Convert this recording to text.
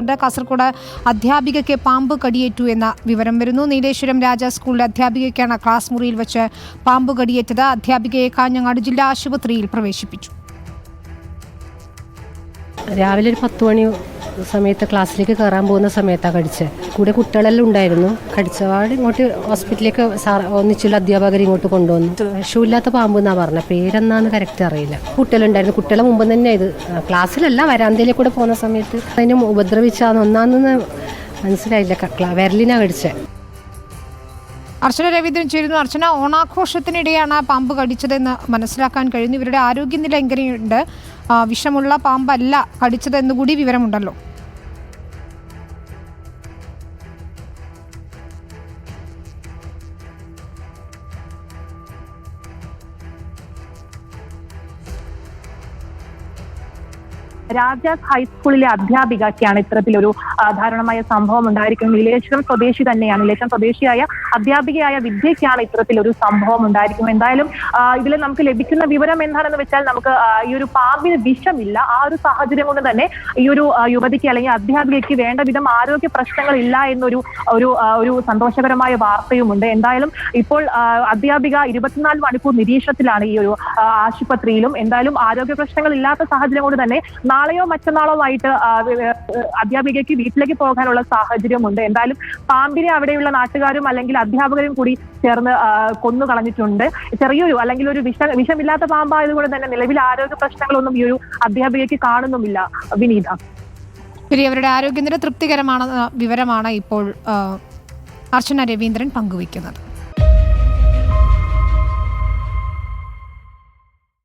നൽകുന്നുണ്ട്. കാസർഗോഡ് അധ്യാപികയ്ക്ക് പാമ്പ് കടിയേറ്റു എന്ന വിവരം വരുന്നു. നീലേശ്വരം രാജ സ്കൂളിലെ അധ്യാപികയ്ക്കാണ് ക്ലാസ് മുറിയിൽ വെച്ച് പാമ്പ് കടിയേറ്റത്. അധ്യാപികയെ കാഞ്ഞങ്ങാട് ജില്ലാ ആശുപത്രിയിൽ പ്രവേശിപ്പിച്ചു. രാവിലെ ഒരു 10 മണി സമയത്ത് ക്ലാസ്സിലേക്ക് കയറാൻ പോകുന്ന സമയത്താണ് കടിച്ചത്. കൂടെ കുട്ടികളെല്ലാം ഉണ്ടായിരുന്നു. കടിച്ചപാട് ഇങ്ങോട്ട് ഹോസ്പിറ്റലിലേക്ക് ഒന്നിച്ചുള്ള അധ്യാപകർ ഇങ്ങോട്ട് കൊണ്ടുവന്നു. ഷൂ ഇല്ലാത്ത പാമ്പ് എന്നാണ് പറഞ്ഞത്, പേരെന്നാന്ന് കറക്റ്റ് അറിയില്ല. കുട്ടികളുണ്ടായിരുന്നു. കുട്ടികളെ മുമ്പ് തന്നെ ഇത് ക്ലാസ്സിലല്ല വരാന്തയിലേക്ക് കൂടെ പോകുന്ന സമയത്ത് അതിനെ ഉപദ്രവിച്ചാന്ന് ഒന്നാന്ന് മനസ്സിലായില്ല. വിരലിനാണ് കടിച്ചത്. അർച്ചന രവീന്ദ്രൻ ചേരുന്നു. അർച്ചന, ഓണാഘോഷത്തിനിടെയാണ് പാമ്പ് കടിച്ചതെന്ന് മനസ്സിലാക്കാൻ കഴിയുന്നു. ഇവരുടെ ആരോഗ്യനില എങ്ങനെയുണ്ട്? വിഷമുള്ള പാമ്പല്ല കടിച്ചതെന്നുകൂടി വിവരമുണ്ടല്ലോ. രാജാസ് ഹൈസ്കൂളിലെ അധ്യാപികയ്ക്കാണ് ഇത്തരത്തിലൊരു ദാരുണമായ സംഭവം ഉണ്ടായിരിക്കുന്നത്. നീലേശ്വരം സ്വദേശി തന്നെയാണ്. നീലേശ്വരം സ്വദേശിയായ അധ്യാപികയായ വിദ്യയ്ക്കാണ് ഇത്തരത്തിലൊരു സംഭവം ഉണ്ടായിരിക്കുന്നത്. എന്തായാലും ഇതിൽ നമുക്ക് ലഭിക്കുന്ന വിവരം എന്താണെന്ന് വെച്ചാൽ നമുക്ക് ഈ ഒരു പാമ്പിന് വിഷമില്ല. ആ ഒരു സാഹചര്യം കൊണ്ട് തന്നെ ഈ ഒരു യുവതിക്ക് അല്ലെങ്കിൽ അധ്യാപികയ്ക്ക് വേണ്ട വിധം ആരോഗ്യ പ്രശ്നങ്ങൾ ഇല്ല എന്നൊരു ഒരു സന്തോഷകരമായ വാർത്തയുമുണ്ട്. എന്തായാലും ഇപ്പോൾ അധ്യാപിക 24 മണിക്കൂർ നിരീക്ഷണത്തിലാണ് ഈ ഒരു ആശുപത്രിയിലും. എന്തായാലും ആരോഗ്യ പ്രശ്നങ്ങൾ ഇല്ലാത്ത സാഹചര്യം കൊണ്ട് തന്നെ നാളെയോ മറ്റന്നാളോ ആയിട്ട് അധ്യാപികയ്ക്ക് വീട്ടിലേക്ക് പോകാനുള്ള സാഹചര്യമുണ്ട്. എന്തായാലും പാമ്പിനെ അവിടെയുള്ള നാട്ടുകാരും അല്ലെങ്കിൽ അധ്യാപകരും കൂടി ചേർന്ന് കൊന്നു കളഞ്ഞിട്ടുണ്ട്. ചെറിയൊരു അല്ലെങ്കിൽ ഒരു വിഷമില്ലാത്ത പാമ്പായതുകൊണ്ട് തന്നെ നിലവിൽ ആരോഗ്യ പ്രശ്നങ്ങളൊന്നും ഈ ഒരു അധ്യാപികയ്ക്ക് കാണുന്നുമില്ല. വിനീത, ശരി, അവരുടെ ആരോഗ്യനില തൃപ്തികരമാണെന്ന വിവരമാണ് ഇപ്പോൾ അർച്ചന രവീന്ദ്രൻ പങ്കുവയ്ക്കുന്നത്.